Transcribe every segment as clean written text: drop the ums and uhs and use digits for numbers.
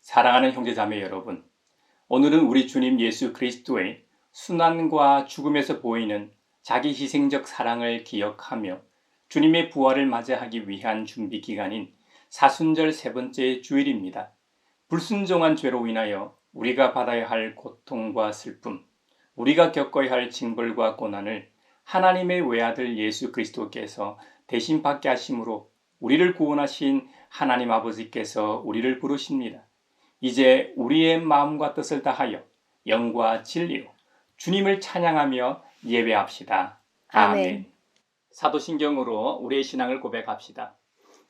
사랑하는 형제자매 여러분, 오늘은 우리 주님 예수 그리스도의 순환과 죽음에서 보이는 자기 희생적 사랑을 기억하며 주님의 부활을 맞이하기 위한 준비 기간인 사순절 세 번째 주일입니다. 불순종한 죄로 인하여 우리가 받아야 할 고통과 슬픔, 우리가 겪어야 할 징벌과 고난을 하나님의 외아들 예수 그리스도께서 대신 받게 하심으로 우리를 구원하신 하나님 아버지께서 우리를 부르십니다. 이제 우리의 마음과 뜻을 다하여 영과 진리로 주님을 찬양하며 예배합시다. 아멘. 사도신경으로 우리의 신앙을 고백합시다.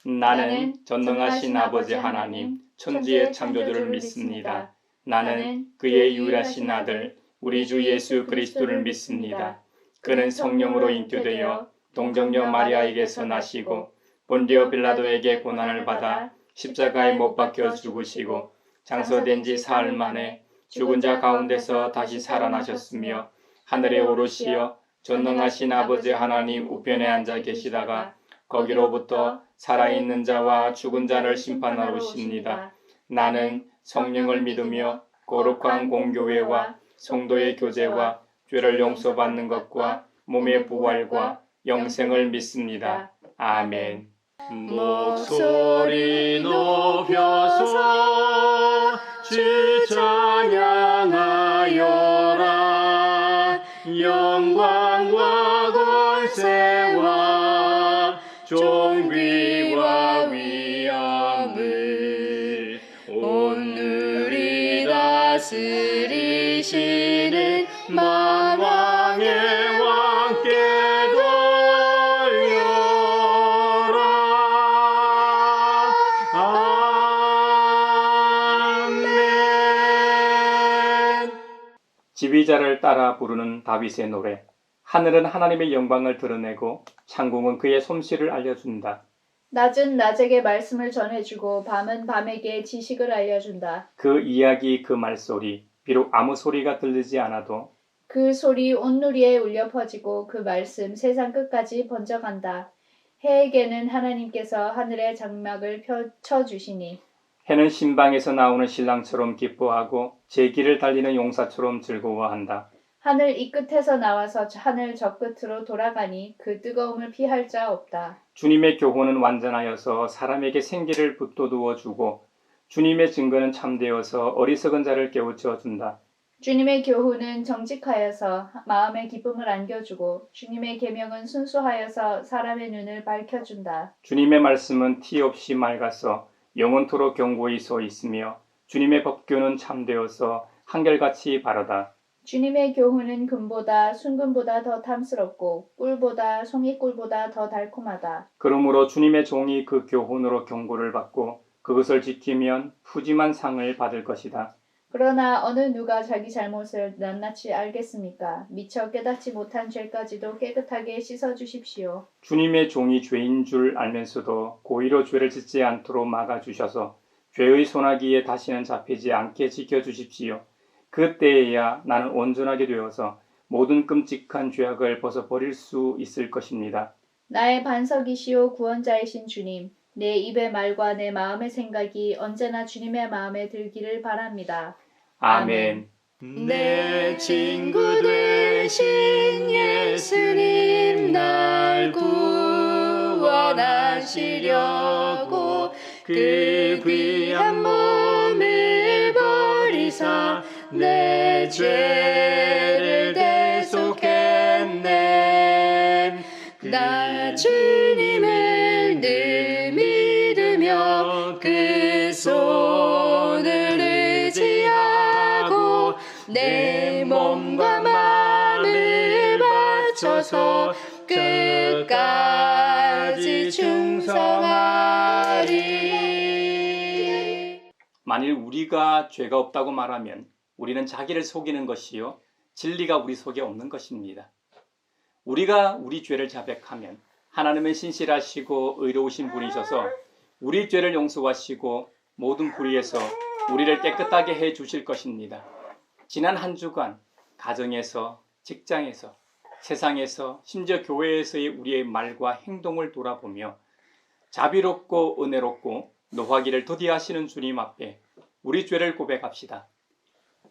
나는 전능하신 아버지 하나님, 천지의 창조주를 믿습니다. 나는 그의 유일하신 아들, 우리 주 예수 그리스도를 믿습니다. 그는 성령으로 잉태되어 동정녀 마리아에게서 나시고 본디오 빌라도에게 고난을 받아 십자가에 못 박혀 죽으시고 장서된 지 사흘 만에 죽은 자 가운데서 다시 살아나셨으며 하늘에 오르시어 전능하신 아버지 하나님 우편에 앉아 계시다가 거기로부터 살아있는 자와 죽은 자를 심판하러 오십니다. 나는 성령을 믿으며 거룩한 공교회와 성도의 교제와 죄를 용서받는 것과 몸의 부활과 영생을 믿습니다. 아멘. 목소리 높여서 주 찬양하여라. 영광과 권세와 존귀와 위엄을 오늘이 다스리시는 만왕의 왕께 돌려라. 아멘. 지휘자를 따라 부르는 다윗의 노래. 하늘은 하나님의 영광을 드러내고 창궁은 그의 솜씨를 알려준다. 낮은 낮에게 말씀을 전해주고 밤은 밤에게 지식을 알려준다. 그 이야기 그 말소리 비록 아무 소리가 들리지 않아도 그 소리 온누리에 울려 퍼지고 그 말씀 세상 끝까지 번져간다. 해에게는 하나님께서 하늘의 장막을 펼쳐주시니 해는 신방에서 나오는 신랑처럼 기뻐하고 제 길을 달리는 용사처럼 즐거워한다. 하늘 이 끝에서 나와서 하늘 저 끝으로 돌아가니 그 뜨거움을 피할 자 없다. 주님의 교훈은 완전하여서 사람에게 생기를 북돋워 주고 주님의 증거는 참되어서 어리석은 자를 깨우쳐 준다. 주님의 교훈은 정직하여서 마음의 기쁨을 안겨주고 주님의 계명은 순수하여서 사람의 눈을 밝혀준다. 주님의 말씀은 티 없이 맑아서 영원토록 견고히 서 있으며 주님의 법규는 참되어서 한결같이 바르다. 주님의 교훈은 금보다 순금보다 더 탐스럽고 꿀보다 송이꿀보다 더 달콤하다. 그러므로 주님의 종이 그 교훈으로 경고를 받고 그것을 지키면 푸짐한 상을 받을 것이다. 그러나 어느 누가 자기 잘못을 낱낱이 알겠습니까? 미처 깨닫지 못한 죄까지도 깨끗하게 씻어주십시오. 주님의 종이 죄인 줄 알면서도 고의로 죄를 짓지 않도록 막아주셔서 죄의 소나기에 다시는 잡히지 않게 지켜주십시오. 그때에야 나는 온전하게 되어서 모든 끔찍한 죄악을 벗어버릴 수 있을 것입니다. 나의 반석이시오 구원자이신 주님, 내 입의 말과 내 마음의 생각이 언제나 주님의 마음에 들기를 바랍니다. 아멘. 내 친구 되신 예수님 날 구원하시려고 그 귀한 몸을 버리사 내 죄를 대속했네. 나 주님을 늘 믿으며 그 손을 의지하고 내 몸과 마음을 바쳐서 끝까지 충성하리. 만일 우리가 죄가 없다고 말하면 우리는 자기를 속이는 것이요 진리가 우리 속에 없는 것입니다. 우리가 우리 죄를 자백하면 하나님은 신실하시고 의로우신 분이셔서 우리 죄를 용서하시고 모든 불의에서 우리를 깨끗하게 해 주실 것입니다. 지난 한 주간 가정에서, 직장에서, 세상에서, 심지어 교회에서의 우리의 말과 행동을 돌아보며 자비롭고 은혜롭고 노하기를 더디하시는 주님 앞에 우리 죄를 고백합시다.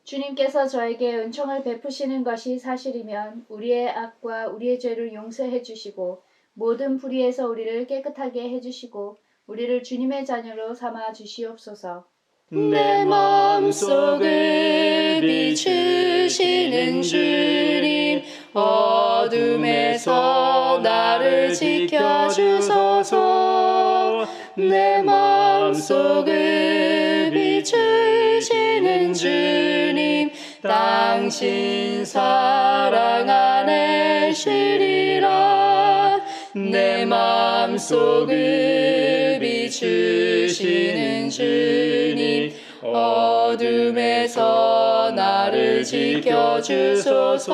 주님께서 저에게 은총을 베푸시는 것이 사실이면 우리의 악과 우리의 죄를 용서해 주시고 모든 불의에서 우리를 깨끗하게 해주시고 우리를 주님의 자녀로 삼아 주시옵소서. 내 마음속을 비추시는 주님, 어둠에서 나를 지켜주소서. 내 마음속을 비추시는 주님, 당신 사랑 안에 쉬리라. 내 마음속을 비추시는 주님, 어둠에서 나를 지켜주소서.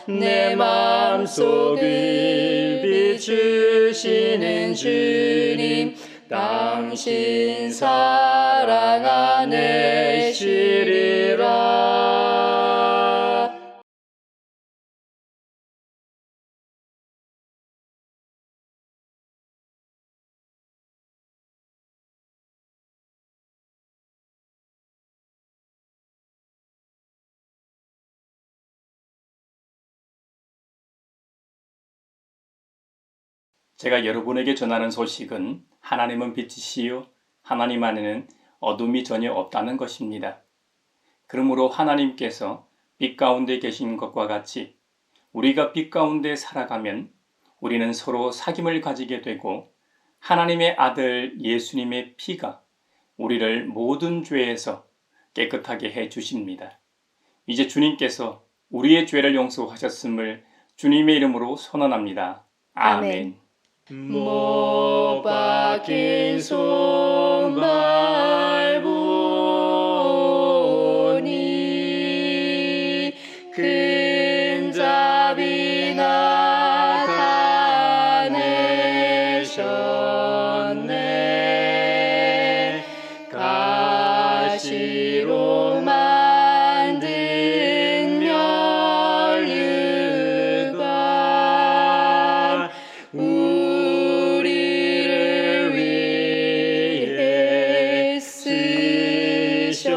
내 마음속을 비추시는 주님, 당신 사랑 안에 쉬리라. 제가 여러분에게 전하는 소식은 하나님은 빛이시요 하나님 안에는 어둠이 전혀 없다는 것입니다. 그러므로 하나님께서 빛 가운데 계신 것과 같이 우리가 빛 가운데 살아가면 우리는 서로 사귐을 가지게 되고 하나님의 아들 예수님의 피가 우리를 모든 죄에서 깨끗하게 해 주십니다. 이제 주님께서 우리의 죄를 용서하셨음을 주님의 이름으로 선언합니다. 아멘. 못 박힌 손발 보니 큰 자비 나타내셨네. 가시로 만든 면류관 우리를 위해 쓰셨네.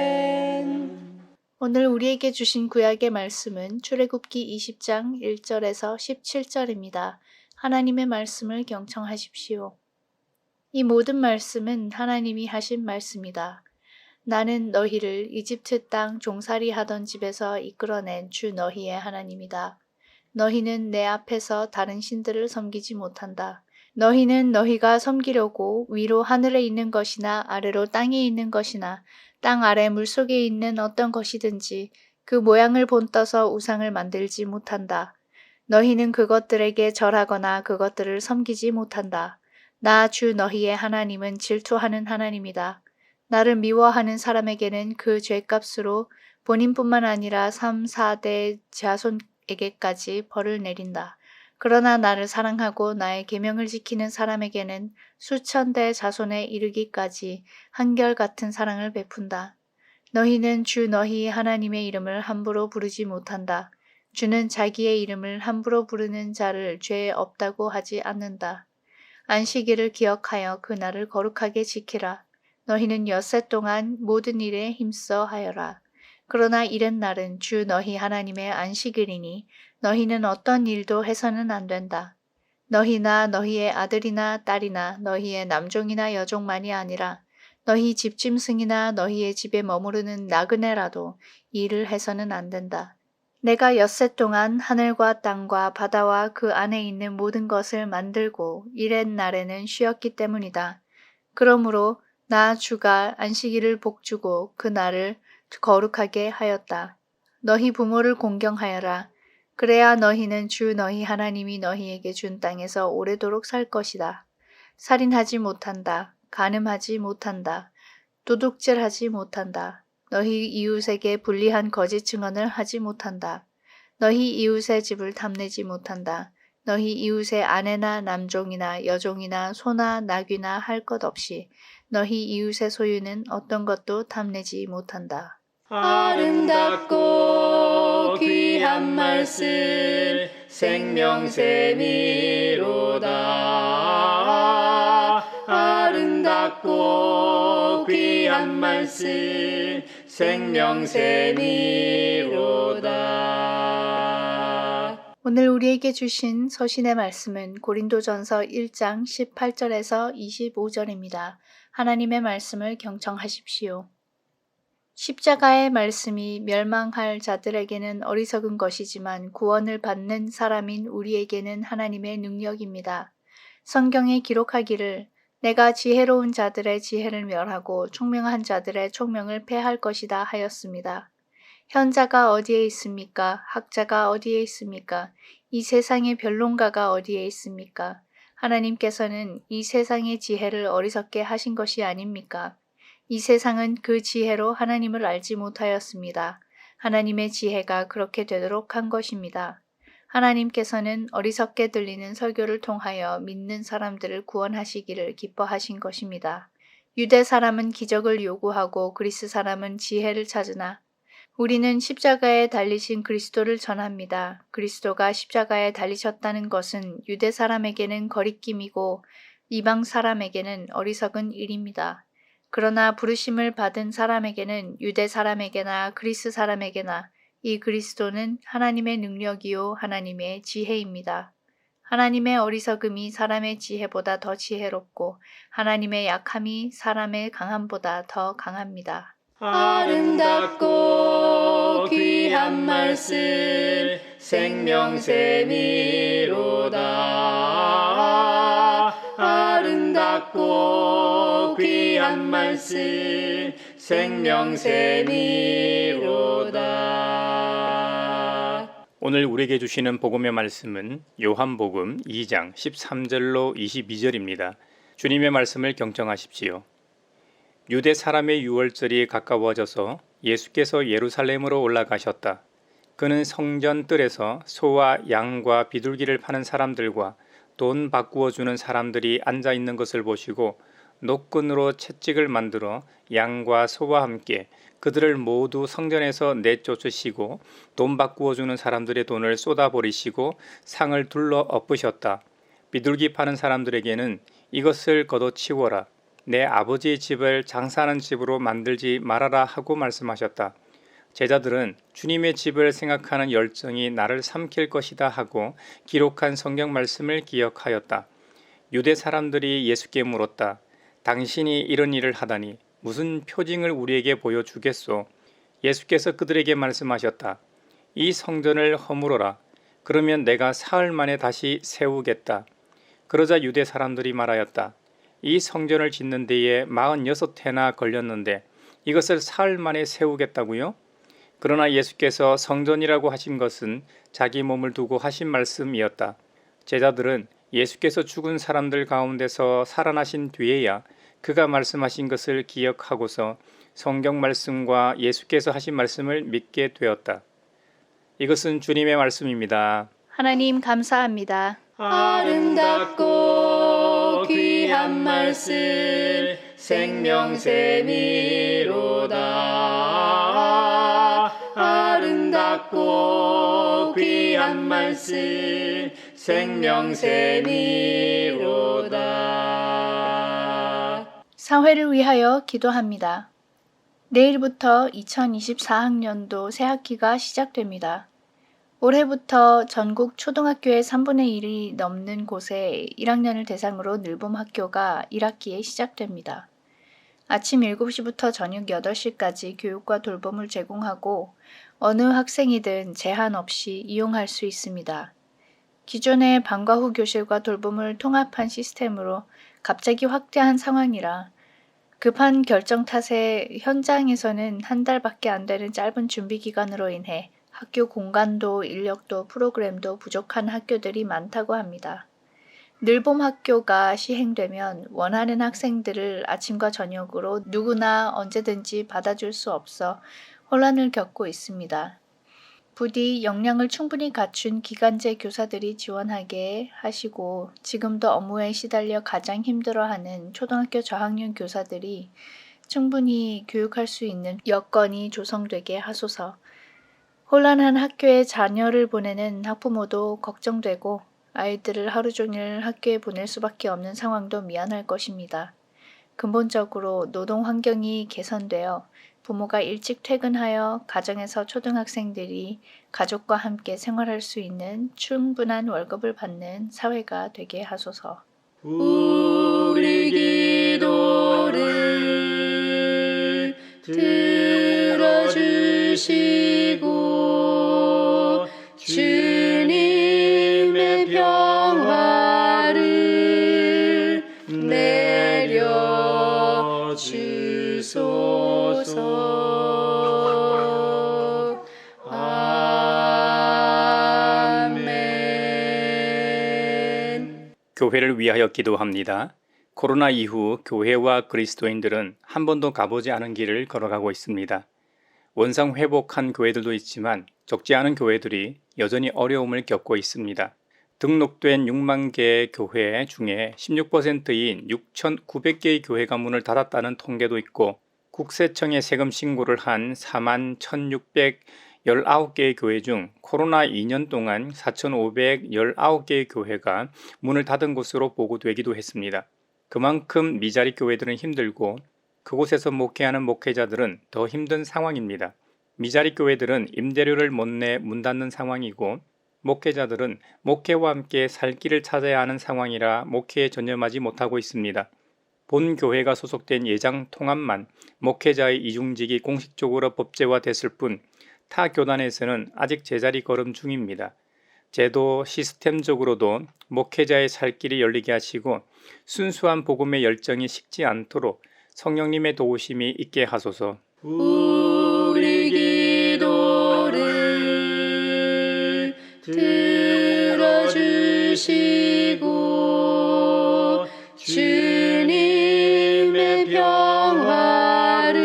아멘. 오늘 우리에게 주신 구약의 말씀은 출애굽기 20장 1절에서 17절입니다. 하나님의 말씀을 경청하십시오. 이 모든 말씀은 하나님이 하신 말씀이다. 나는 너희를 이집트 땅 종살이 하던 집에서 이끌어낸 주 너희의 하나님이다. 너희는 내 앞에서 다른 신들을 섬기지 못한다. 너희는 너희가 섬기려고 위로 하늘에 있는 것이나 아래로 땅에 있는 것이나 땅 아래 물속에 있는 어떤 것이든지 그 모양을 본떠서 우상을 만들지 못한다. 너희는 그것들에게 절하거나 그것들을 섬기지 못한다. 나 주 너희의 하나님은 질투하는 하나님이다. 나를 미워하는 사람에게는 그 죄값으로 본인뿐만 아니라 3, 4대 자손에게까지 벌을 내린다. 그러나 나를 사랑하고 나의 계명을 지키는 사람에게는 수천 대 자손에 이르기까지 한결같은 사랑을 베푼다. 너희는 주 너희 하나님의 이름을 함부로 부르지 못한다. 주는 자기의 이름을 함부로 부르는 자를 죄 없다고 하지 않는다. 안식일을 기억하여 그 날을 거룩하게 지키라. 너희는 엿새 동안 모든 일에 힘써 하여라. 그러나 이른 날은 주 너희 하나님의 안식일이니 너희는 어떤 일도 해서는 안 된다. 너희나 너희의 아들이나 딸이나 너희의 남종이나 여종만이 아니라 너희 집짐승이나 너희의 집에 머무르는 나그네라도 일을 해서는 안 된다. 내가 엿새 동안 하늘과 땅과 바다와 그 안에 있는 모든 것을 만들고 이렛 날에는 쉬었기 때문이다. 그러므로 나 주가 안식일을 복주고 그 날을 거룩하게 하였다. 너희 부모를 공경하여라. 그래야 너희는 주 너희 하나님이 너희에게 준 땅에서 오래도록 살 것이다. 살인하지 못한다. 간음하지 못한다. 도둑질하지 못한다. 너희 이웃에게 불리한 거짓 증언을 하지 못한다. 너희 이웃의 집을 탐내지 못한다. 너희 이웃의 아내나 남종이나 여종이나 소나 나귀나 할 것 없이 너희 이웃의 소유는 어떤 것도 탐내지 못한다. 아름답고 귀한 말씀 생명샘이로다. 아름답고 귀한 말씀 생명샘이로다. 오늘 우리에게 주신 서신의 말씀은 고린도전서 1장 18절에서 25절입니다. 하나님의 말씀을 경청하십시오. 십자가의 말씀이 멸망할 자들에게는 어리석은 것이지만 구원을 받는 사람인 우리에게는 하나님의 능력입니다. 성경에 기록하기를 내가 지혜로운 자들의 지혜를 멸하고 총명한 자들의 총명을 패할 것이다 하였습니다. 현자가 어디에 있습니까? 학자가 어디에 있습니까? 이 세상의 변론가가 어디에 있습니까? 하나님께서는 이 세상의 지혜를 어리석게 하신 것이 아닙니까? 이 세상은 그 지혜로 하나님을 알지 못하였습니다. 하나님의 지혜가 그렇게 되도록 한 것입니다. 하나님께서는 어리석게 들리는 설교를 통하여 믿는 사람들을 구원하시기를 기뻐하신 것입니다. 유대 사람은 기적을 요구하고 그리스 사람은 지혜를 찾으나 우리는 십자가에 달리신 그리스도를 전합니다. 그리스도가 십자가에 달리셨다는 것은 유대 사람에게는 거리낌이고 이방 사람에게는 어리석은 일입니다. 그러나 부르심을 받은 사람에게는 유대 사람에게나 그리스 사람에게나 이 그리스도는 하나님의 능력이요 하나님의 지혜입니다. 하나님의 어리석음이 사람의 지혜보다 더 지혜롭고 하나님의 약함이 사람의 강함보다 더 강합니다. 아름답고 귀한 말씀 생명샘이로다. 아름답고 귀한 말씀 생명샘이로다. 오늘 우리에게 주시는 복음의 말씀은 요한복음 2장 13절로 22절입니다. 주님의 말씀을 경청하십시오. 유대 사람의 유월절이 가까워져서 예수께서 예루살렘으로 올라가셨다. 그는 성전 뜰에서 소와 양과 비둘기를 파는 사람들과 돈 바꾸어 주는 사람들이 앉아 있는 것을 보시고 노끈으로 채찍을 만들어 양과 소와 함께 그들을 모두 성전에서 내쫓으시고 돈 바꾸어 주는 사람들의 돈을 쏟아버리시고 상을 둘러 엎으셨다. 비둘기 파는 사람들에게는 이것을 걷어치워라. 내 아버지의 집을 장사하는 집으로 만들지 말아라 하고 말씀하셨다. 제자들은 주님의 집을 생각하는 열정이 나를 삼킬 것이다 하고 기록한 성경 말씀을 기억하였다. 유대 사람들이 예수께 물었다. 당신이 이런 일을 하다니 무슨 표징을 우리에게 보여주겠소? 예수께서 그들에게 말씀하셨다. 이 성전을 허물어라. 그러면 내가 사흘 만에 다시 세우겠다. 그러자 유대 사람들이 말하였다. 이 성전을 짓는 데에 46해나 걸렸는데 이것을 사흘 만에 세우겠다고요? 그러나 예수께서 성전이라고 하신 것은 자기 몸을 두고 하신 말씀이었다. 제자들은 예수께서 죽은 사람들 가운데서 살아나신 뒤에야 그가 말씀하신 것을 기억하고서 성경 말씀과 예수께서 하신 말씀을 믿게 되었다. 이것은 주님의 말씀입니다. 하나님 감사합니다. 아름답고 귀한 말씀 생명샘이로다. 아름답고 귀한 말씀 생명샘이로다. 사회를 위하여 기도합니다. 내일부터 2024학년도 새학기가 시작됩니다. 올해부터 전국 초등학교의 3분의 1이 넘는 곳에 1학년을 대상으로 늘봄학교가 1학기에 시작됩니다. 아침 7시부터 저녁 8시까지 교육과 돌봄을 제공하고 어느 학생이든 제한 없이 이용할 수 있습니다. 기존의 방과 후 교실과 돌봄을 통합한 시스템으로 갑자기 확대한 상황이라 급한 결정 탓에 현장에서는 한 달밖에 안 되는 짧은 준비 기간으로 인해 학교 공간도 인력도 프로그램도 부족한 학교들이 많다고 합니다. 늘봄 학교가 시행되면 원하는 학생들을 아침과 저녁으로 누구나 언제든지 받아줄 수 없어 혼란을 겪고 있습니다. 부디 역량을 충분히 갖춘 기간제 교사들이 지원하게 하시고 지금도 업무에 시달려 가장 힘들어하는 초등학교 저학년 교사들이 충분히 교육할 수 있는 여건이 조성되게 하소서. 혼란한 학교에 자녀를 보내는 학부모도 걱정되고 아이들을 하루 종일 학교에 보낼 수밖에 없는 상황도 미안할 것입니다. 근본적으로 노동 환경이 개선되어 부모가 일찍 퇴근하여 가정에서 초등학생들이 가족과 함께 생활할 수 있는 충분한 월급을 받는 사회가 되게 하소서. 우리 기도를 들어주시고 주님의 평화를 내려 주소서. 아멘. 교회를 위하여 기도합니다. 코로나 이후 교회와 그리스도인들은 한 번도 가보지 않은 길을 걸어가고 있습니다. 원상 회복한 교회들도 있지만 적지 않은 교회들이 여전히 어려움을 겪고 있습니다. 등록된 6만 개의 교회 중에 16%인 6,900개의 교회가 문을 닫았다는 통계도 있고 국세청에 세금 신고를 한 4만 1,619개의 교회 중 코로나 2년 동안 4,519개의 교회가 문을 닫은 것으로 보고되기도 했습니다. 그만큼 미자리 교회들은 힘들고 그곳에서 목회하는 목회자들은 더 힘든 상황입니다. 미자리 교회들은 임대료를 못 내 문 닫는 상황이고 목회자들은 목회와 함께 살 길을 찾아야 하는 상황이라 목회에 전념하지 못하고 있습니다. 본 교회가 소속된 예장 통합만 목회자의 이중직이 공식적으로 법제화됐을 뿐 타 교단에서는 아직 제자리 걸음 중입니다. 제도 시스템적으로도 목회자의 살 길이 열리게 하시고 순수한 복음의 열정이 식지 않도록 성령님의 도우심이 있게 하소서. 우리 기도를 들어주시고 주님의 평화를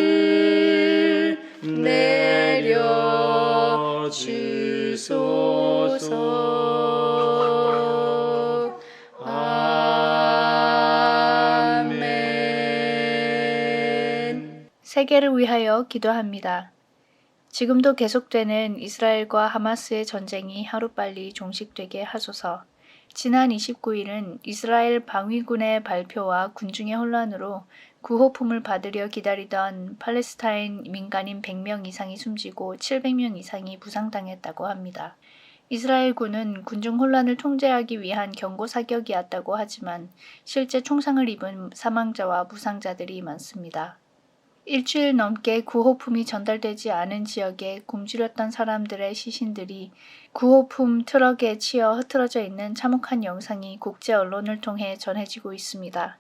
내려 주소서. 아멘. 세계를 위하여 기도합니다. 지금도 계속되는 이스라엘과 하마스의 전쟁이 하루빨리 종식되게 하소서. 지난 29일은 이스라엘 방위군의 발표와 군중의 혼란으로 구호품을 받으려 기다리던 팔레스타인 민간인 100명 이상이 숨지고 700명 이상이 부상당했다고 합니다. 이스라엘군은 군중 혼란을 통제하기 위한 경고 사격이었다고 하지만 실제 총상을 입은 사망자와 부상자들이 많습니다. 일주일 넘게 구호품이 전달되지 않은 지역에 굶주렸던 사람들의 시신들이 구호품 트럭에 치여 흩어져 있는 참혹한 영상이 국제 언론을 통해 전해지고 있습니다.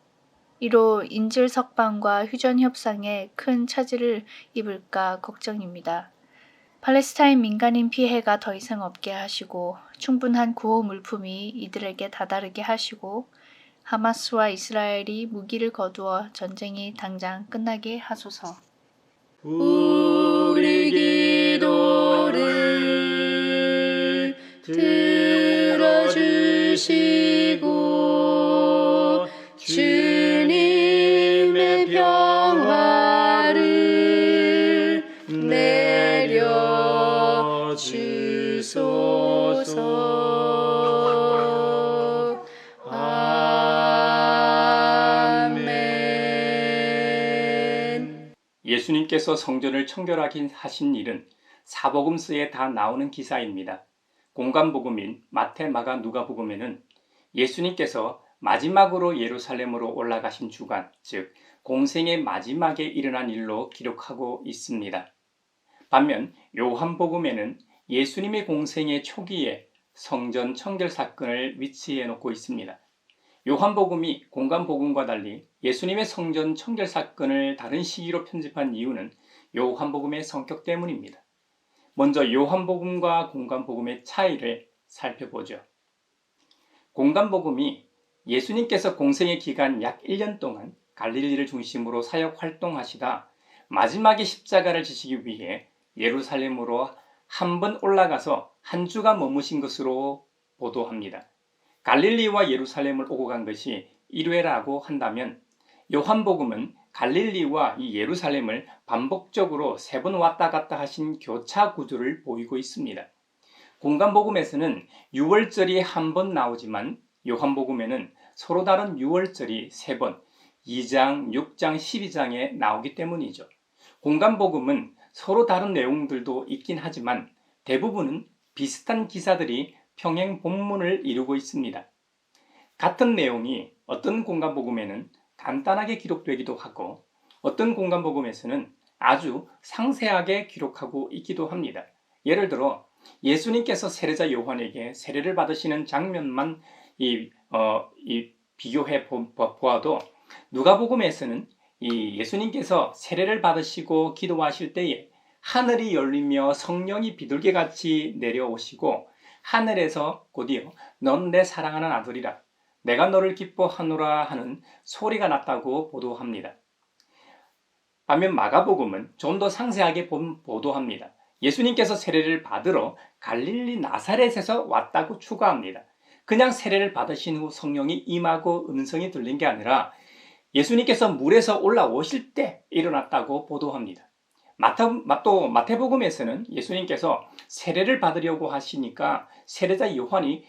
이로 인질 석방과 휴전 협상에 큰 차질을 입을까 걱정입니다. 팔레스타인 민간인 피해가 더 이상 없게 하시고 충분한 구호 물품이 이들에게 다다르게 하시고 하마스와 이스라엘이 무기를 거두어 전쟁이 당장 끝나게 하소서. 우리 기도를 들어주시고 주님의 평화를 내려 주소서. 예수님께서 성전을 청결하게 하신 일은 사복음서에 다 나오는 기사입니다. 공관복음인 마태, 마가, 누가복음에는 예수님께서 마지막으로 예루살렘으로 올라가신 주간, 즉 공생의 마지막에 일어난 일로 기록하고 있습니다. 반면 요한복음에는 예수님의 공생의 초기에 성전 청결 사건을 위치해 놓고 있습니다. 요한복음이 공관복음과 달리 예수님의 성전 청결 사건을 다른 시기로 편집한 이유는 요한복음의 성격 때문입니다. 먼저 요한복음과 공관복음의 차이를 살펴보죠. 공관복음이 예수님께서 공생의 기간 약 1년 동안 갈릴리를 중심으로 사역 활동하시다 마지막에 십자가를 지시기 위해 예루살렘으로 한 번 올라가서 한 주간 머무신 것으로 보도합니다. 갈릴리와 예루살렘을 오고 간 것이 1회라고 한다면 요한복음은 갈릴리와 이 예루살렘을 반복적으로 3번 왔다 갔다 하신 교차 구조를 보이고 있습니다. 공간복음에서는 유월절이 한 번 나오지만 요한복음에는 서로 다른 유월절이 3번, 2장, 6장, 12장에 나오기 때문이죠. 공간복음은 서로 다른 내용들도 있긴 하지만 대부분은 비슷한 기사들이 평행 본문을 이루고 있습니다. 같은 내용이 어떤 공간복음에는 간단하게 기록되기도 하고 어떤 공간복음에서는 아주 상세하게 기록하고 있기도 합니다. 예를 들어 예수님께서 세례자 요한에게 세례를 받으시는 장면만 비교해 보아도 누가복음에서는 이 예수님께서 세례를 받으시고 기도하실 때에 하늘이 열리며 성령이 비둘기같이 내려오시고 하늘에서 곧이어 넌 내 사랑하는 아들이라 내가 너를 기뻐하노라 하는 소리가 났다고 보도합니다. 반면 마가복음은 좀 더 상세하게 보도합니다. 예수님께서 세례를 받으러 갈릴리 나사렛에서 왔다고 추가합니다. 그냥 세례를 받으신 후 성령이 임하고 음성이 들린 게 아니라 예수님께서 물에서 올라오실 때 일어났다고 보도합니다. 또 마태복음에서는 예수님께서 세례를 받으려고 하시니까 세례자 요한이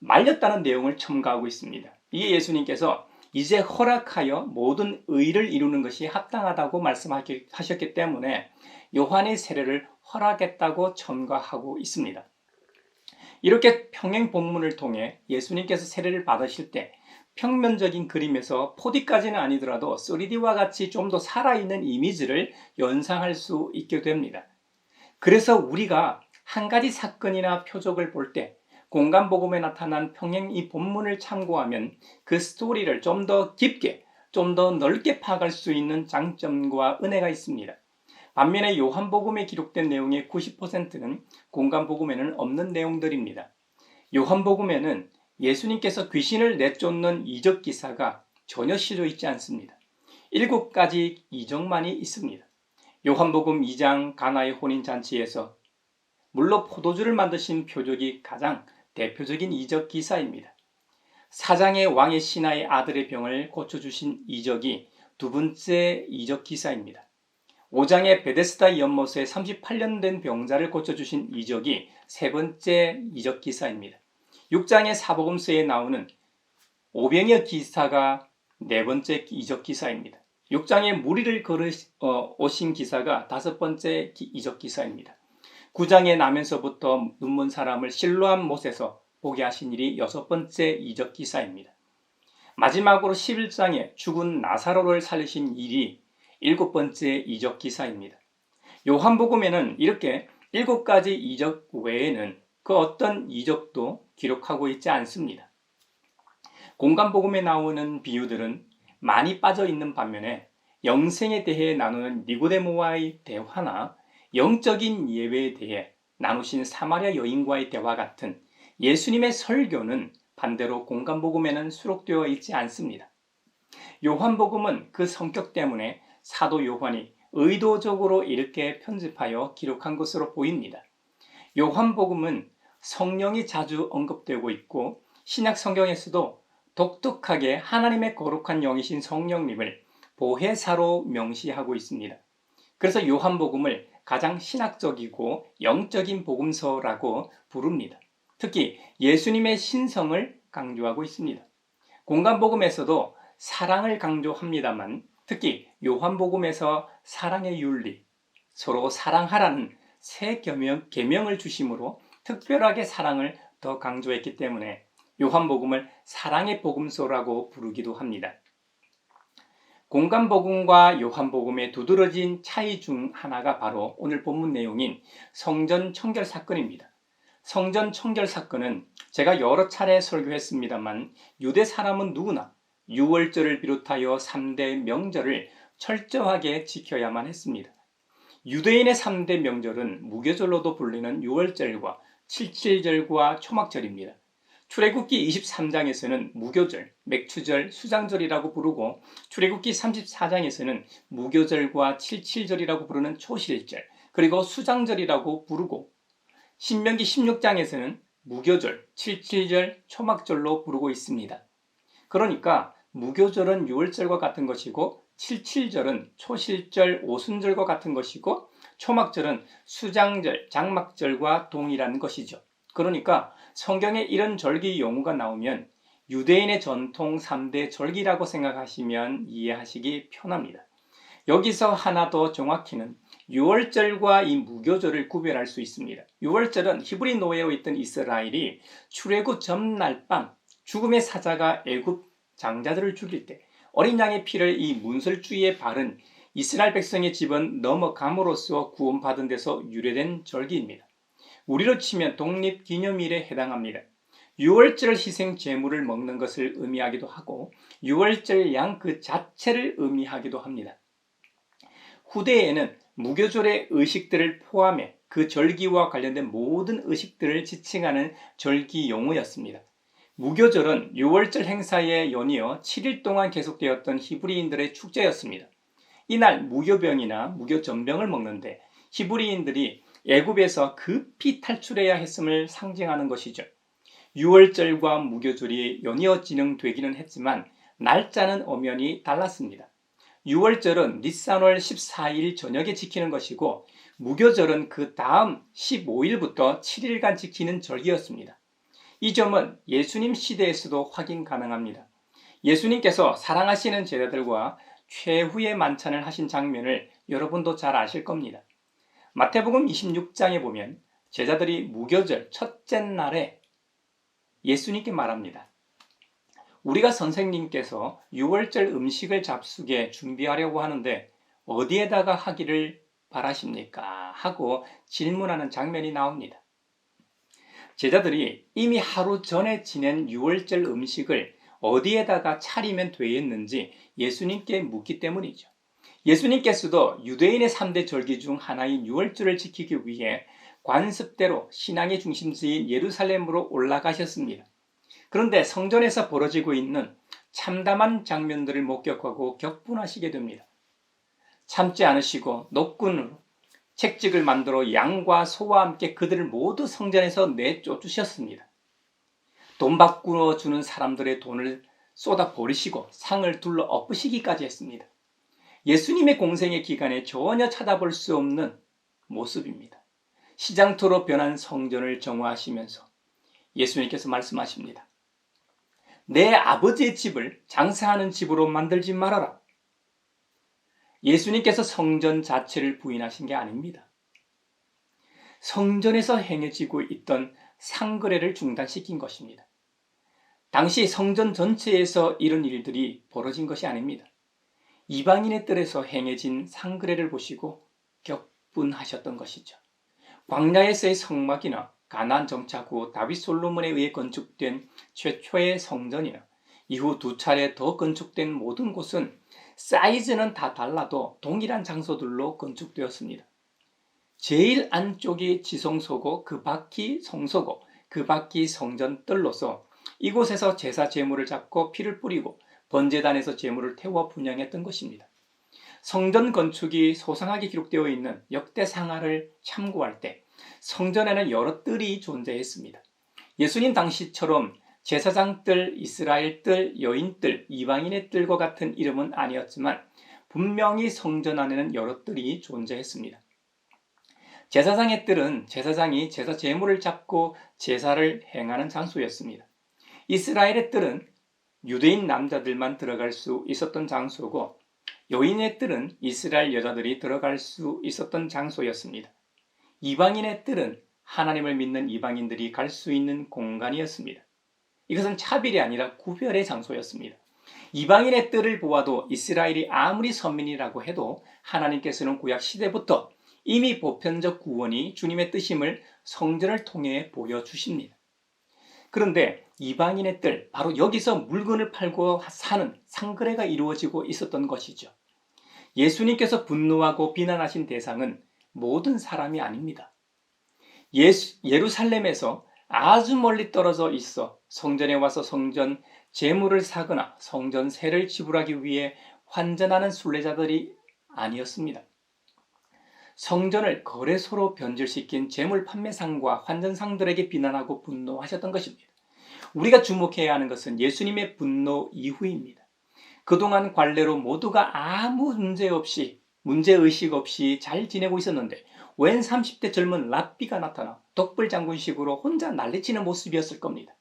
말렸다는 내용을 첨가하고 있습니다. 이에 예수님께서 이제 허락하여 모든 의를 이루는 것이 합당하다고 말씀하셨기 때문에 요한의 세례를 허락했다고 첨가하고 있습니다. 이렇게 평행 본문을 통해 예수님께서 세례를 받으실 때 평면적인 그림에서 4D까지는 아니더라도 3D와 같이 좀 더 살아있는 이미지를 연상할 수 있게 됩니다. 그래서 우리가 한 가지 사건이나 표적을 볼 때 공간복음에 나타난 평행 이 본문을 참고하면 그 스토리를 좀 더 깊게, 좀 더 넓게 파악할 수 있는 장점과 은혜가 있습니다. 반면에 요한복음에 기록된 내용의 90%는 공간복음에는 없는 내용들입니다. 요한복음에는 예수님께서 귀신을 내쫓는 이적 기사가 전혀 실려 있지 않습니다. 7가지 이적만이 있습니다. 요한복음 2장 가나의 혼인잔치에서 물로 포도주를 만드신 표적이 가장 대표적인 이적 기사입니다. 4장의 왕의 신하의 아들의 병을 고쳐주신 이적이 2번째 이적 기사입니다. 5장의 베데스다 연못에 38년 된 병자를 고쳐주신 이적이 3번째 이적 기사입니다. 6장의 사복음서에 나오는 오병이어 기사가 4번째 이적 기사입니다. 6장에 무리를 걸어 오신 기사가 5번째 이적 기사입니다. 9장에 나면서부터 눈먼 사람을 실로암 못에서 보게 하신 일이 6번째 이적 기사입니다. 마지막으로 11장에 죽은 나사로를 살리신 일이 7번째 이적 기사입니다. 요한복음에는 이렇게 7가지 이적 외에는 그 어떤 이적도 기록하고 있지 않습니다. 공간복음에 나오는 비유들은 많이 빠져 있는 반면에 영생에 대해 나누는 니고데모와의 대화나 영적인 예외에 대해 나누신 사마리아 여인과의 대화 같은 예수님의 설교는 반대로 공간복음에는 수록되어 있지 않습니다. 요한복음은 그 성격 때문에 사도 요한이 의도적으로 이렇게 편집하여 기록한 것으로 보입니다. 요한복음은 성령이 자주 언급되고 있고 신약 성경에서도 독특하게 하나님의 거룩한 영이신 성령님을 보혜사로 명시하고 있습니다. 그래서 요한복음을 가장 신학적이고 영적인 복음서라고 부릅니다. 특히 예수님의 신성을 강조하고 있습니다. 공간복음에서도 사랑을 강조합니다만 특히 요한복음에서 사랑의 윤리, 서로 사랑하라는 새 계명을 주심으로 특별하게 사랑을 더 강조했기 때문에 요한복음을 사랑의 복음서라고 부르기도 합니다. 공간복음과 요한복음의 두드러진 차이 중 하나가 바로 오늘 본문 내용인 성전 청결 사건입니다. 성전 청결 사건은 제가 여러 차례 설교했습니다만 유대 사람은 누구나 유월절을 비롯하여 3대 명절을 철저하게 지켜야만 했습니다. 유대인의 3대 명절은 무교절로도 불리는 유월절과 칠칠절과 초막절입니다. 출애굽기 23장에서는 무교절, 맥추절, 수장절이라고 부르고 출애굽기 34장에서는 무교절과 칠칠절이라고 부르는 초실절, 그리고 수장절이라고 부르고 신명기 16장에서는 무교절, 칠칠절, 초막절로 부르고 있습니다. 그러니까 무교절은 유월절과 같은 것이고 칠칠절은 초실절, 오순절과 같은 것이고 초막절은 수장절, 장막절과 동일한 것이죠. 그러니까 성경에 이런 절기 용어가 나오면 유대인의 전통 3대 절기라고 생각하시면 이해하시기 편합니다. 여기서 하나 더 정확히는 유월절과 이 무교절을 구별할 수 있습니다. 유월절은 히브리 노예로 있던 이스라엘이 출애굽 전날 밤 죽음의 사자가 애굽 장자들을 죽일 때 어린 양의 피를 이 문설주에 바른 이스라엘 백성의 집은 넘어감으로써 구원받은 데서 유래된 절기입니다. 우리로 치면 독립기념일에 해당합니다. 유월절 희생 제물을 먹는 것을 의미하기도 하고 유월절 양 그 자체를 의미하기도 합니다. 후대에는 무교절의 의식들을 포함해 그 절기와 관련된 모든 의식들을 지칭하는 절기 용어였습니다. 무교절은 유월절 행사에 연이어 7일 동안 계속되었던 히브리인들의 축제였습니다. 이날 무교병이나 무교전병을 먹는데 히브리인들이 애굽에서 급히 탈출해야 했음을 상징하는 것이죠. 유월절과 무교절이 연이어 진행되기는 했지만 날짜는 엄연히 달랐습니다. 유월절은 니산월 14일 저녁에 지키는 것이고 무교절은 그 다음 15일부터 7일간 지키는 절기였습니다. 이 점은 예수님 시대에서도 확인 가능합니다. 예수님께서 사랑하시는 제자들과 최후의 만찬을 하신 장면을 여러분도 잘 아실 겁니다. 마태복음 26장에 보면 제자들이 무교절 첫째 날에 예수님께 말합니다. 우리가 선생님께서 유월절 음식을 잡수게 준비하려고 하는데 어디에다가 하기를 바라십니까? 하고 질문하는 장면이 나옵니다. 제자들이 이미 하루 전에 지낸 유월절 음식을 어디에다가 차리면 되겠는지 예수님께 묻기 때문이죠. 예수님께서도 유대인의 3대 절기 중 하나인 유월절을 지키기 위해 관습대로 신앙의 중심지인 예루살렘으로 올라가셨습니다. 그런데 성전에서 벌어지고 있는 참담한 장면들을 목격하고 격분하시게 됩니다. 참지 않으시고 노끈으로 책찍을 만들어 양과 소와 함께 그들을 모두 성전에서 내쫓으셨습니다. 돈 바꾸어 주는 사람들의 돈을 쏟아 버리시고 상을 둘러 엎으시기까지 했습니다. 예수님의 공생의 기간에 전혀 찾아볼 수 없는 모습입니다. 시장터로 변한 성전을 정화하시면서 예수님께서 말씀하십니다. 내 아버지의 집을 장사하는 집으로 만들지 말아라. 예수님께서 성전 자체를 부인하신 게 아닙니다. 성전에서 행해지고 있던 상거래를 중단시킨 것입니다. 당시 성전 전체에서 이런 일들이 벌어진 것이 아닙니다. 이방인의 뜰에서 행해진 상거래를 보시고 격분하셨던 것이죠. 광야에서의 성막이나 가나안 정착 후 다윗 솔로몬에 의해 건축된 최초의 성전이나 이후 2차례 더 건축된 모든 곳은 사이즈는 다 달라도 동일한 장소들로 건축되었습니다. 제일 안쪽이 지성소고 그 밖이 성소고 그 밖이 성전뜰로서 이곳에서 제사 제물을 잡고 피를 뿌리고 번제단에서 제물을 태워 분향했던 것입니다. 성전 건축이 소상하게 기록되어 있는 역대상하를 참고할 때 성전에는 여러 뜰이 존재했습니다. 예수님 당시처럼 제사장 뜰, 이스라엘 뜰, 여인 뜰, 이방인의 뜰과 같은 이름은 아니었지만 분명히 성전 안에는 여러 뜰이 존재했습니다. 제사장의 뜰은 제사장이 제사 제물을 잡고 제사를 행하는 장소였습니다. 이스라엘의 뜰은 유대인 남자들만 들어갈 수 있었던 장소고 여인의 뜰은 이스라엘 여자들이 들어갈 수 있었던 장소였습니다. 이방인의 뜰은 하나님을 믿는 이방인들이 갈 수 있는 공간이었습니다. 이것은 차별이 아니라 구별의 장소였습니다. 이방인의 뜰을 보아도 이스라엘이 아무리 선민이라고 해도 하나님께서는 구약 시대부터 이미 보편적 구원이 주님의 뜻임을 성전을 통해 보여주십니다. 그런데 이방인의 뜰, 바로 여기서 물건을 팔고 사는 상거래가 이루어지고 있었던 것이죠. 예수님께서 분노하고 비난하신 대상은 모든 사람이 아닙니다. 예루살렘에서 아주 멀리 떨어져 있어 성전에 와서 성전 제물을 사거나 성전 세를 지불하기 위해 환전하는 순례자들이 아니었습니다. 성전을 거래소로 변질시킨 제물 판매상과 환전상들에게 비난하고 분노하셨던 것입니다. 우리가 주목해야 하는 것은 예수님의 분노 이후입니다. 그동안 관례로 모두가 아무 문제의식 없이 잘 지내고 있었는데 웬 30대 젊은 랍비가 나타나 독불장군식으로 혼자 난리치는 모습이었을 겁니다.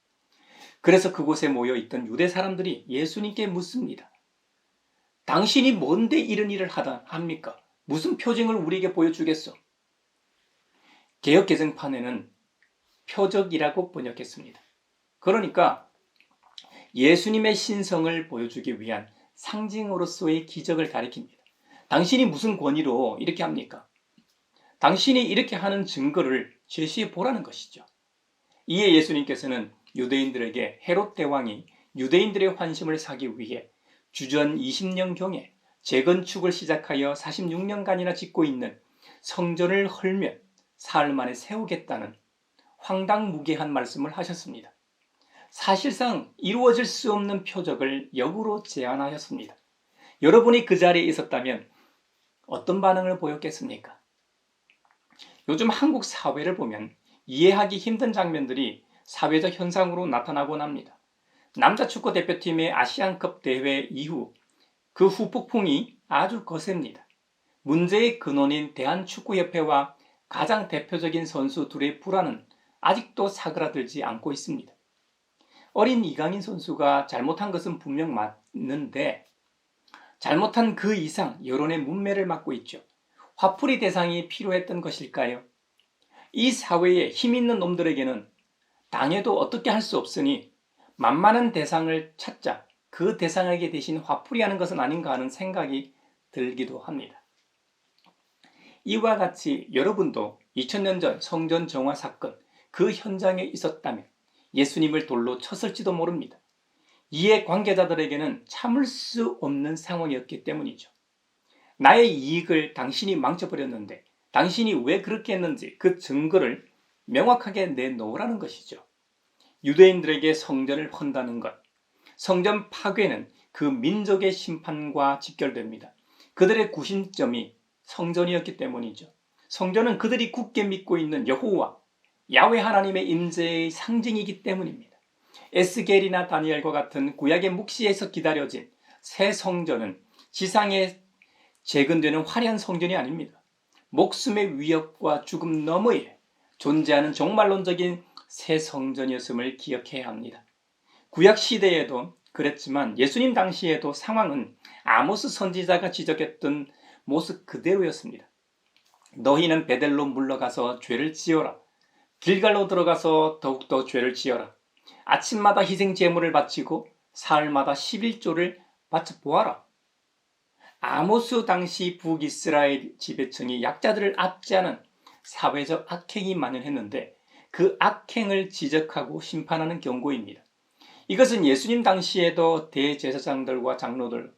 그래서 그곳에 모여있던 유대 사람들이 예수님께 묻습니다. 당신이 뭔데 이런 일을 합니까? 무슨 표징을 우리에게 보여주겠소? 개역 개정판에는 표적이라고 번역했습니다. 그러니까 예수님의 신성을 보여주기 위한 상징으로서의 기적을 가리킵니다. 당신이 무슨 권위로 이렇게 합니까? 당신이 이렇게 하는 증거를 제시해 보라는 것이죠. 이에 예수님께서는 유대인들에게 헤롯 대왕이 유대인들의 환심을 사기 위해 주전 20년경에 재건축을 시작하여 46년간이나 짓고 있는 성전을 헐면 사흘 만에 세우겠다는 황당무계한 말씀을 하셨습니다. 사실상 이루어질 수 없는 표적을 역으로 제안하였습니다. 여러분이 그 자리에 있었다면 어떤 반응을 보였겠습니까? 요즘 한국 사회를 보면 이해하기 힘든 장면들이 사회적 현상으로 나타나곤 합니다. 남자 축구 대표팀의 아시안컵 대회 이후 그 후폭풍이 아주 거셉니다. 문제의 근원인 대한축구협회와 가장 대표적인 선수 둘의 불화는 아직도 사그라들지 않고 있습니다. 어린 이강인 선수가 잘못한 것은 분명 맞는데 잘못한 그 이상 여론의 문매를 맞고 있죠. 화풀이 대상이 필요했던 것일까요? 이 사회에 힘 있는 놈들에게는 당해도 어떻게 할 수 없으니 만만한 대상을 찾자 그 대상에게 대신 화풀이하는 것은 아닌가 하는 생각이 들기도 합니다. 이와 같이 여러분도 2000년 전 성전 정화 사건 그 현장에 있었다면 예수님을 돌로 쳤을지도 모릅니다. 이에 관계자들에게는 참을 수 없는 상황이었기 때문이죠. 나의 이익을 당신이 망쳐버렸는데 당신이 왜 그렇게 했는지 그 증거를 명확하게 내놓으라는 것이죠. 유대인들에게 성전을 헌다는 것, 성전 파괴는 그 민족의 심판과 직결됩니다. 그들의 구심점이 성전이었기 때문이죠. 성전은 그들이 굳게 믿고 있는 여호와, 야훼 하나님의 임재의 상징이기 때문입니다. 에스겔이나 다니엘과 같은 구약의 묵시에서 기다려진 새 성전은 지상에 재건되는 화려한 성전이 아닙니다. 목숨의 위협과 죽음 너머에 존재하는 종말론적인 새 성전이었음을 기억해야 합니다. 구약 시대에도 그랬지만 예수님 당시에도 상황은 아모스 선지자가 지적했던 모습 그대로였습니다. 너희는 베델로 물러가서 죄를 지어라. 길갈로 들어가서 더욱더 죄를 지어라. 아침마다 희생 제물을 바치고 사흘마다 11조를 바쳐 보아라. 아모스 당시 북이스라엘 지배층이 약자들을 압제하는 사회적 악행이 만연했는데 그 악행을 지적하고 심판하는 경고입니다. 이것은 예수님 당시에도 대제사장들과 장로들,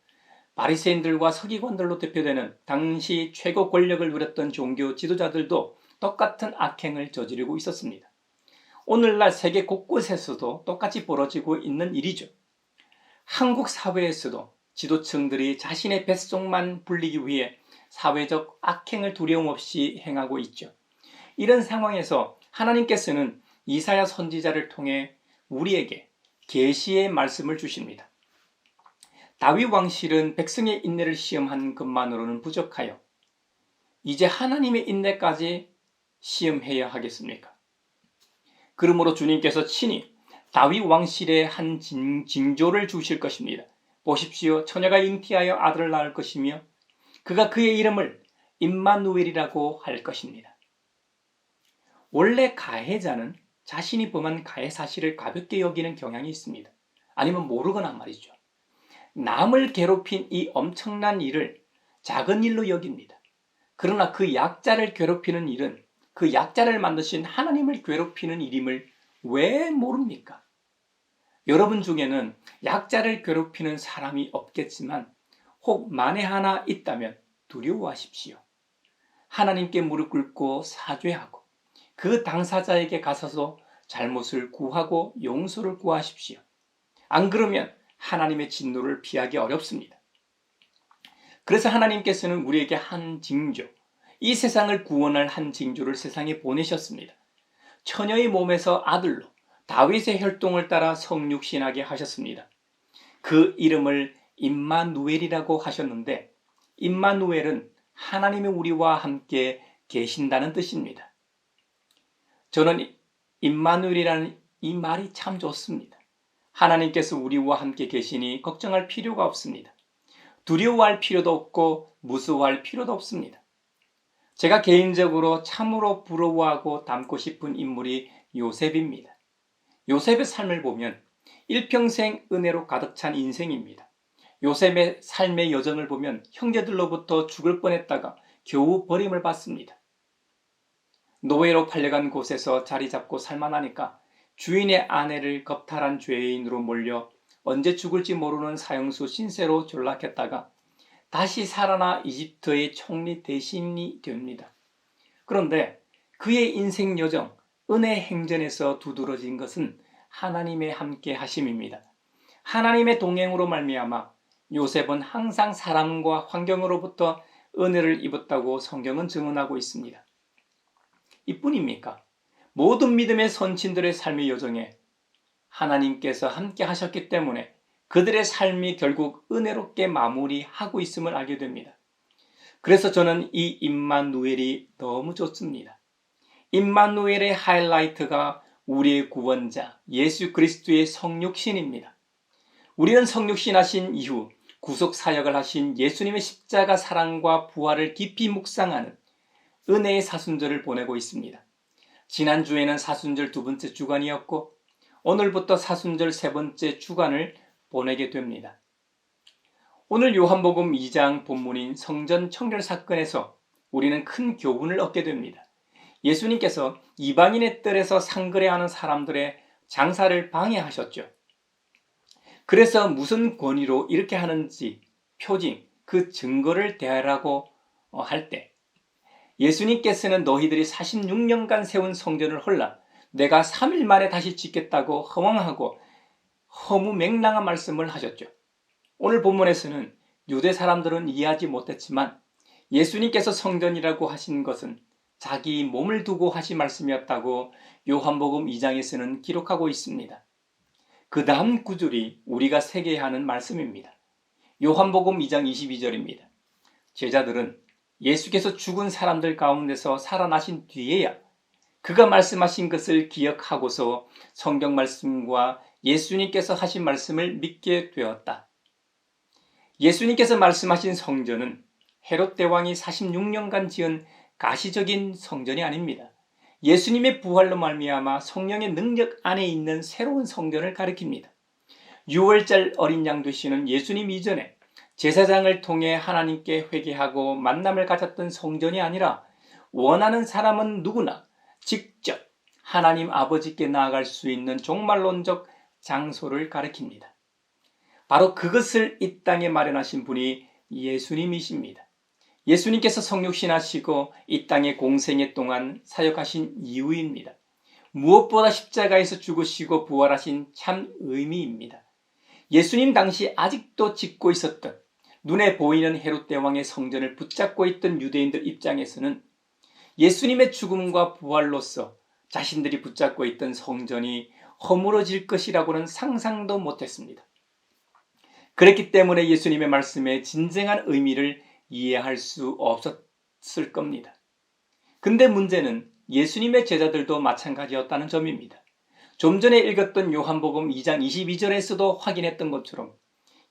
바리새인들과 서기관들로 대표되는 당시 최고 권력을 누렸던 종교 지도자들도 똑같은 악행을 저지르고 있었습니다. 오늘날 세계 곳곳에서도 똑같이 벌어지고 있는 일이죠. 한국 사회에서도 지도층들이 자신의 뱃속만 불리기 위해 사회적 악행을 두려움 없이 행하고 있죠. 이런 상황에서 하나님께서는 이사야 선지자를 통해 우리에게 계시의 말씀을 주십니다. 다윗 왕실은 백성의 인내를 시험한 것만으로는 부족하여 이제 하나님의 인내까지 시험해야 하겠습니까? 그러므로 주님께서 친히 다윗 왕실에 한 징조를 주실 것입니다. 보십시오. 처녀가 잉태하여 아들을 낳을 것이며 그가 그의 이름을 임마누엘이라고 할 것입니다. 원래 가해자는 자신이 범한 가해 사실을 가볍게 여기는 경향이 있습니다. 아니면 모르거나 말이죠. 남을 괴롭힌 이 엄청난 일을 작은 일로 여깁니다. 그러나 그 약자를 괴롭히는 일은 그 약자를 만드신 하나님을 괴롭히는 일임을 왜 모릅니까? 여러분 중에는 약자를 괴롭히는 사람이 없겠지만 혹 만에 하나 있다면 두려워하십시오. 하나님께 무릎 꿇고 사죄하고 그 당사자에게 가서서 잘못을 구하고 용서를 구하십시오. 안 그러면 하나님의 진노를 피하기 어렵습니다. 그래서 하나님께서는 우리에게 한 징조, 이 세상을 구원할 한 징조를 세상에 보내셨습니다. 처녀의 몸에서 아들로 다윗의 혈통을 따라 성육신하게 하셨습니다. 그 이름을 임마누엘이라고 하셨는데 임마누엘은 하나님이 우리와 함께 계신다는 뜻입니다. 저는 임마누엘이라는 이 말이 참 좋습니다. 하나님께서 우리와 함께 계시니 걱정할 필요가 없습니다. 두려워할 필요도 없고 무서워할 필요도 없습니다. 제가 개인적으로 참으로 부러워하고 닮고 싶은 인물이 요셉입니다. 요셉의 삶을 보면 일평생 은혜로 가득 찬 인생입니다. 요셉의 삶의 여정을 보면 형제들로부터 죽을 뻔했다가 겨우 버림을 받습니다. 노예로 팔려간 곳에서 자리 잡고 살만하니까 주인의 아내를 겁탈한 죄인으로 몰려 언제 죽을지 모르는 사형수 신세로 전락했다가 다시 살아나 이집트의 총리 대신이 됩니다. 그런데 그의 인생 여정, 은혜 행전에서 두드러진 것은 하나님의 함께 하심입니다. 하나님의 동행으로 말미암아 요셉은 항상 사람과 환경으로부터 은혜를 입었다고 성경은 증언하고 있습니다. 이뿐입니까? 모든 믿음의 선친들의 삶의 여정에 하나님께서 함께 하셨기 때문에 그들의 삶이 결국 은혜롭게 마무리하고 있음을 알게 됩니다. 그래서 저는 이 임마누엘이 너무 좋습니다. 임마누엘의 하이라이트가 우리의 구원자 예수 그리스도의 성육신입니다. 우리는 성육신 하신 이후 구속 사역을 하신 예수님의 십자가 사랑과 부활을 깊이 묵상하는 은혜의 사순절을 보내고 있습니다. 지난주에는 사순절 두 번째 주간이었고 오늘부터 사순절 세 번째 주간을 보내게 됩니다. 오늘 요한복음 2장 본문인 성전 청결 사건에서 우리는 큰 교훈을 얻게 됩니다. 예수님께서 이방인의 뜰에서 상거래하는 사람들의 장사를 방해하셨죠. 그래서 무슨 권위로 이렇게 하는지 표징, 그 증거를 대하라고 할 때 예수님께서는 너희들이 46년간 세운 성전을 헐라 내가 3일 만에 다시 짓겠다고 허망하고 허무맹랑한 말씀을 하셨죠. 오늘 본문에서는 유대 사람들은 이해하지 못했지만 예수님께서 성전이라고 하신 것은 자기 몸을 두고 하신 말씀이었다고 요한복음 2장에서는 기록하고 있습니다. 그 다음 구절이 우리가 새겨야 하는 말씀입니다. 요한복음 2장 22절입니다. 제자들은 예수께서 죽은 사람들 가운데서 살아나신 뒤에야 그가 말씀하신 것을 기억하고서 성경 말씀과 예수님께서 하신 말씀을 믿게 되었다. 예수님께서 말씀하신 성전은 헤롯 대왕이 46년간 지은 가시적인 성전이 아닙니다. 예수님의 부활로 말미암아 성령의 능력 안에 있는 새로운 성전을 가리킵니다. 6월절 어린 양 되시는 예수님 이전에 제사장을 통해 하나님께 회개하고 만남을 가졌던 성전이 아니라 원하는 사람은 누구나 직접 하나님 아버지께 나아갈 수 있는 종말론적 장소를 가리킵니다. 바로 그것을 이 땅에 마련하신 분이 예수님이십니다. 예수님께서 성육신하시고 이 땅의 공생애 동안 사역하신 이유입니다. 무엇보다 십자가에서 죽으시고 부활하신 참 의미입니다. 예수님 당시 아직도 짓고 있었던 눈에 보이는 헤롯 대왕의 성전을 붙잡고 있던 유대인들 입장에서는 예수님의 죽음과 부활로서 자신들이 붙잡고 있던 성전이 허물어질 것이라고는 상상도 못했습니다. 그렇기 때문에 예수님의 말씀의 진정한 의미를 이해할 수 없었을 겁니다. 근데 문제는 예수님의 제자들도 마찬가지였다는 점입니다. 좀 전에 읽었던 요한복음 2장 22절에서도 확인했던 것처럼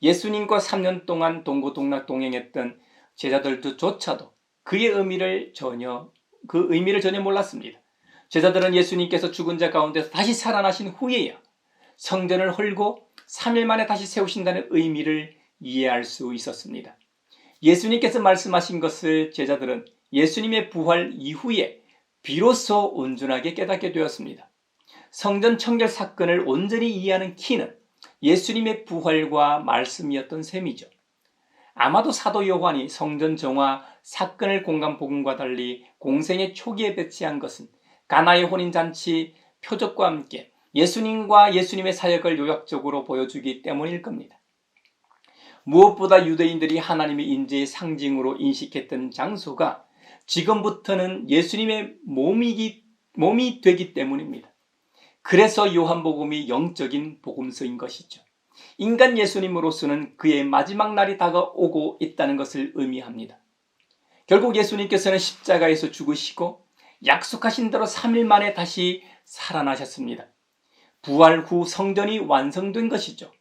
예수님과 3년 동안 동고동락 동행했던 제자들조차도 그 의미를 전혀 몰랐습니다. 제자들은 예수님께서 죽은 자 가운데서 다시 살아나신 후에야 성전을 헐고 3일 만에 다시 세우신다는 의미를 이해할 수 있었습니다. 예수님께서 말씀하신 것을 제자들은 예수님의 부활 이후에 비로소 온전하게 깨닫게 되었습니다. 성전 청결 사건을 온전히 이해하는 키는 예수님의 부활과 말씀이었던 셈이죠. 아마도 사도 요한이 성전 정화 사건을 공간 복음과 달리 공생의 초기에 배치한 것은 가나의 혼인잔치 표적과 함께 예수님과 예수님의 사역을 요약적으로 보여주기 때문일 겁니다. 무엇보다 유대인들이 하나님의 인재의 상징으로 인식했던 장소가 지금부터는 예수님의 몸이 되기 때문입니다. 그래서 요한복음이 영적인 복음서인 것이죠. 인간 예수님으로서는 그의 마지막 날이 다가오고 있다는 것을 의미합니다. 결국 예수님께서는 십자가에서 죽으시고 약속하신 대로 3일 만에 다시 살아나셨습니다. 부활 후 성전이 완성된 것이죠.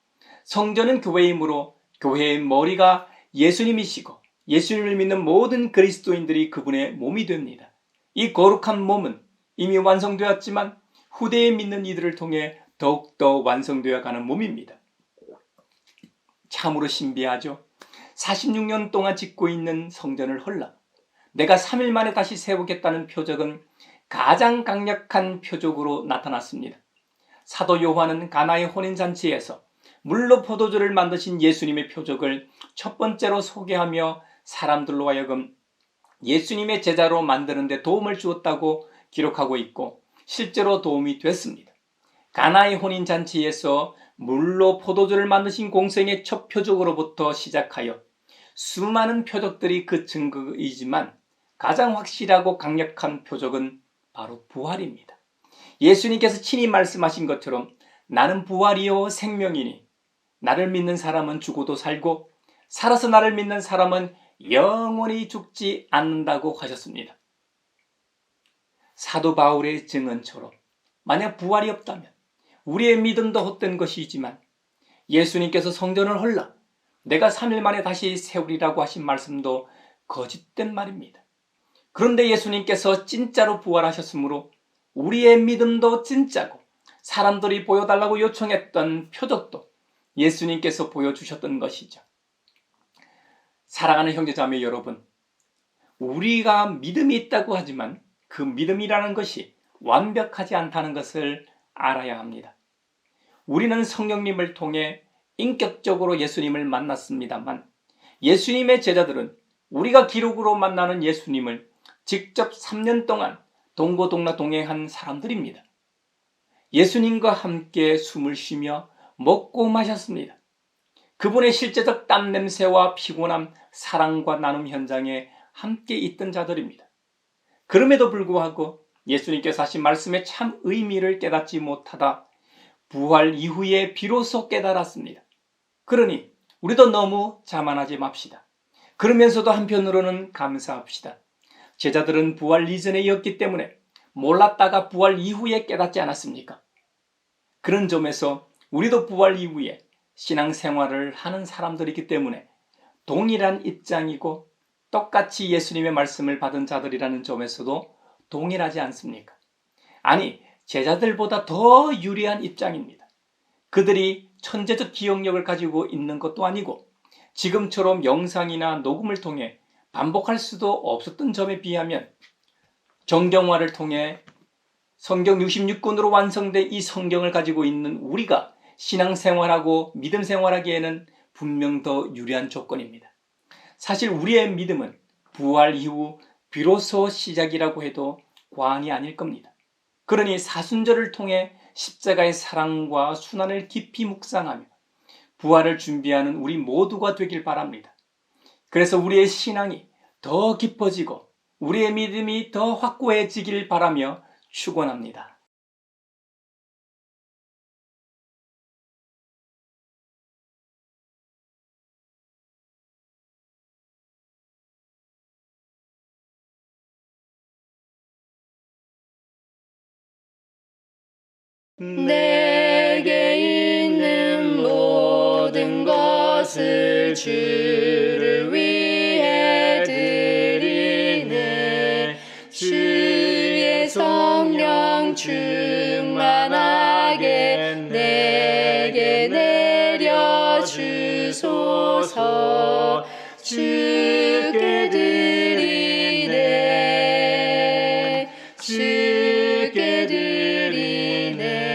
성전은 교회이므로 교회의 머리가 예수님이시고 예수님을 믿는 모든 그리스도인들이 그분의 몸이 됩니다. 이 거룩한 몸은 이미 완성되었지만 후대에 믿는 이들을 통해 더욱더 완성되어 가는 몸입니다. 참으로 신비하죠. 46년 동안 짓고 있는 성전을 헐라 내가 3일 만에 다시 세우겠다는 표적은 가장 강력한 표적으로 나타났습니다. 사도 요한은 가나의 혼인잔치에서 물로 포도주를 만드신 예수님의 표적을 첫 번째로 소개하며 사람들로 하여금 예수님의 제자로 만드는 데 도움을 주었다고 기록하고 있고 실제로 도움이 됐습니다. 가나의 혼인잔치에서 물로 포도주를 만드신 공생의 첫 표적으로부터 시작하여 수많은 표적들이 그 증거이지만 가장 확실하고 강력한 표적은 바로 부활입니다. 예수님께서 친히 말씀하신 것처럼 나는 부활이요 생명이니 나를 믿는 사람은 죽어도 살고 살아서 나를 믿는 사람은 영원히 죽지 않는다고 하셨습니다. 사도 바울의 증언처럼 만약 부활이 없다면 우리의 믿음도 헛된 것이지만 예수님께서 성전을 헐라 내가 3일 만에 다시 세우리라고 하신 말씀도 거짓된 말입니다. 그런데 예수님께서 진짜로 부활하셨으므로 우리의 믿음도 진짜고 사람들이 보여달라고 요청했던 표적도 예수님께서 보여주셨던 것이죠. 사랑하는 형제자매 여러분, 우리가 믿음이 있다고 하지만 그 믿음이라는 것이 완벽하지 않다는 것을 알아야 합니다. 우리는 성령님을 통해 인격적으로 예수님을 만났습니다만 예수님의 제자들은 우리가 기록으로 만나는 예수님을 직접 3년 동안 동고동락 동행한 사람들입니다. 예수님과 함께 숨을 쉬며 먹고 마셨습니다. 그분의 실제적 땀 냄새와 피곤함, 사랑과 나눔 현장에 함께 있던 자들입니다. 그럼에도 불구하고 예수님께서 하신 말씀의 참 의미를 깨닫지 못하다 부활 이후에 비로소 깨달았습니다. 그러니 우리도 너무 자만하지 맙시다. 그러면서도 한편으로는 감사합시다. 제자들은 부활 이전에였기 때문에 몰랐다가 부활 이후에 깨닫지 않았습니까? 그런 점에서 우리도 부활 이후에 신앙생활을 하는 사람들이기 때문에 동일한 입장이고 똑같이 예수님의 말씀을 받은 자들이라는 점에서도 동일하지 않습니까? 아니, 제자들보다 더 유리한 입장입니다. 그들이 천재적 기억력을 가지고 있는 것도 아니고 지금처럼 영상이나 녹음을 통해 반복할 수도 없었던 점에 비하면 정경화를 통해 성경 66권으로 완성된 이 성경을 가지고 있는 우리가 신앙생활하고 믿음 생활하기에는 분명 더 유리한 조건입니다. 사실 우리의 믿음은 부활 이후 비로소 시작이라고 해도 과언이 아닐 겁니다. 그러니 사순절을 통해 십자가의 사랑과 순환을 깊이 묵상하며 부활을 준비하는 우리 모두가 되길 바랍니다. 그래서 우리의 신앙이 더 깊어지고 우리의 믿음이 더 확고해지길 바라며 축원합니다. 내게 있는 모든 것을 주를 위해 드리네. 주의 성령 충만하게 내게 내려주소서. 주께 드리네. 주께 드리네.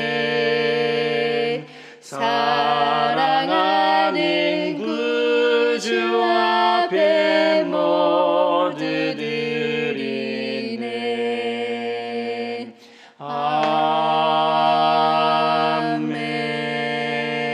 사랑하는 구주 앞에 모두 드리네.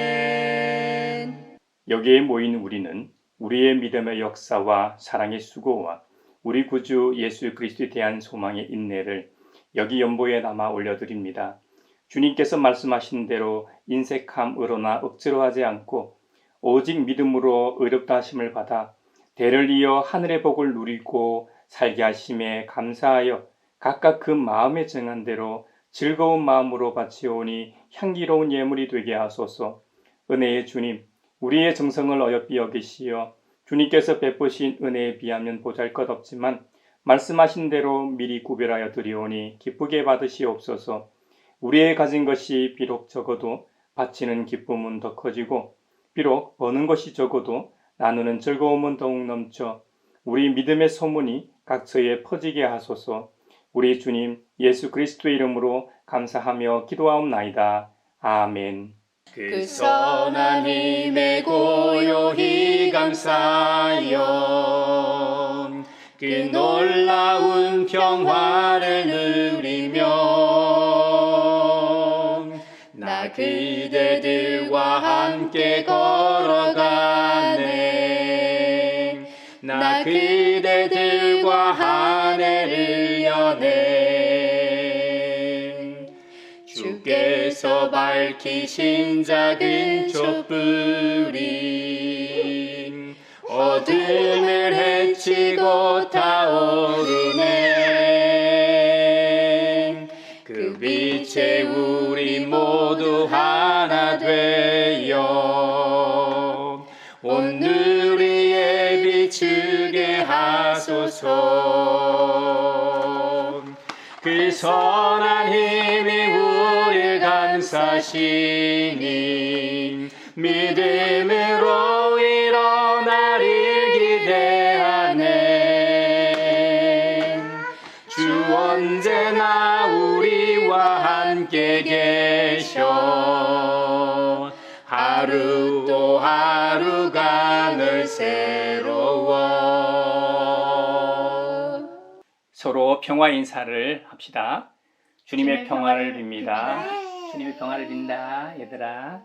아멘. 여기에 모인 우리는 우리의 믿음의 역사와 사랑의 수고와 우리 구주 예수 그리스도에 대한 소망의 인내를 여기 연보에 담아 올려드립니다. 주님께서 말씀하신 대로 인색함으로나 억지로 하지 않고 오직 믿음으로 의롭다 하심을 받아 대를 이어 하늘의 복을 누리고 살게 하심에 감사하여 각각 그 마음에 정한 대로 즐거운 마음으로 바치오니 향기로운 예물이 되게 하소서. 은혜의 주님, 우리의 정성을 어여삐 여기시어 주님께서 베푸신 은혜에 비하면 보잘것없지만 말씀하신 대로 미리 구별하여 드리오니 기쁘게 받으시옵소서. 우리의 가진 것이 비록 적어도 바치는 기쁨은 더 커지고 비록 버는 것이 적어도 나누는 즐거움은 더욱 넘쳐 우리 믿음의 소문이 각처에 퍼지게 하소서. 우리 주님 예수 그리스도의 이름으로 감사하며 기도하옵나이다. 아멘. 그 선한 힘에 고요히 감사하여 그 놀라운 평화를 누리며 나 그대들과 함께 걸어가네. 나 그대들과 한 해를 여네. 주께서 밝히신 작은 촛불이 어둠을 헤치고 타오르네. 그 빛에 우리 모두 하나 되어 오늘 우리에 비추게 하소서. 그 선한 힘이 우릴 감싸시니 믿음으로 일어나릴 기대하네. 주 언제나 우리와 함께 계셔 하루 또 하루가 늘 새로워. 서로 평화 인사를 합시다. 주님의 평화를 빕니다. 주님의 평화를 빈다, 얘들아.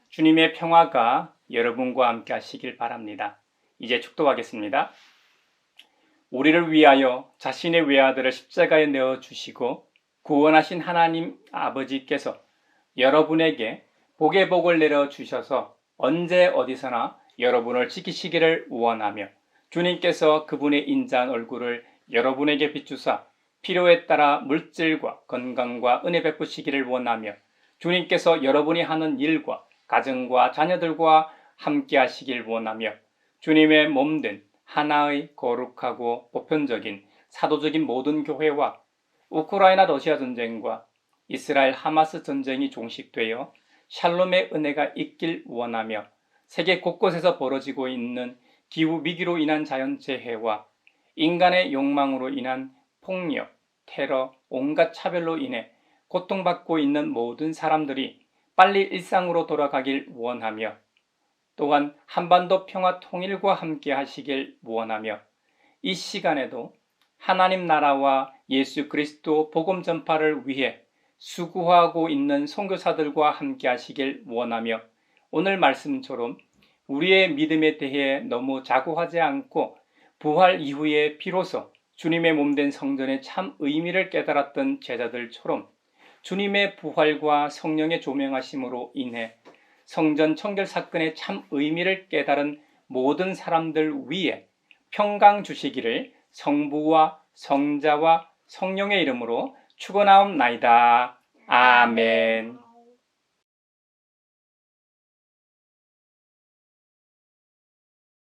주님의 평화가 여러분과 함께 하시길 바랍니다. 이제 축도하겠습니다. 우리를 위하여 자신의 외아들을 십자가에 내어주시고 구원하신 하나님 아버지께서 여러분에게 복의 복을 내려주셔서 언제 어디서나 여러분을 지키시기를 원하며 주님께서 그분의 인자한 얼굴을 여러분에게 비추사 필요에 따라 물질과 건강과 은혜 베푸시기를 원하며 주님께서 여러분이 하는 일과 가정과 자녀들과 함께 하시길 원하며 주님의 몸된 하나의 거룩하고 보편적인 사도적인 모든 교회와 우크라이나 러시아 전쟁과 이스라엘 하마스 전쟁이 종식되어 샬롬의 은혜가 있길 원하며 세계 곳곳에서 벌어지고 있는 기후 위기로 인한 자연재해와 인간의 욕망으로 인한 폭력, 테러, 온갖 차별로 인해 고통받고 있는 모든 사람들이 빨리 일상으로 돌아가길 원하며 또한 한반도 평화 통일과 함께 하시길 원하며 이 시간에도 하나님 나라와 예수 그리스도 복음 전파를 위해 수고하고 있는 선교사들과 함께 하시길 원하며 오늘 말씀처럼 우리의 믿음에 대해 너무 자고하지 않고 부활 이후에 비로소 주님의 몸된 성전의 참 의미를 깨달았던 제자들처럼 주님의 부활과 성령의 조명하심으로 인해 성전 청결 사건의 참 의미를 깨달은 모든 사람들 위에 평강 주시기를 성부와 성자와 성령의 이름으로 축원하옵나이다. 아멘.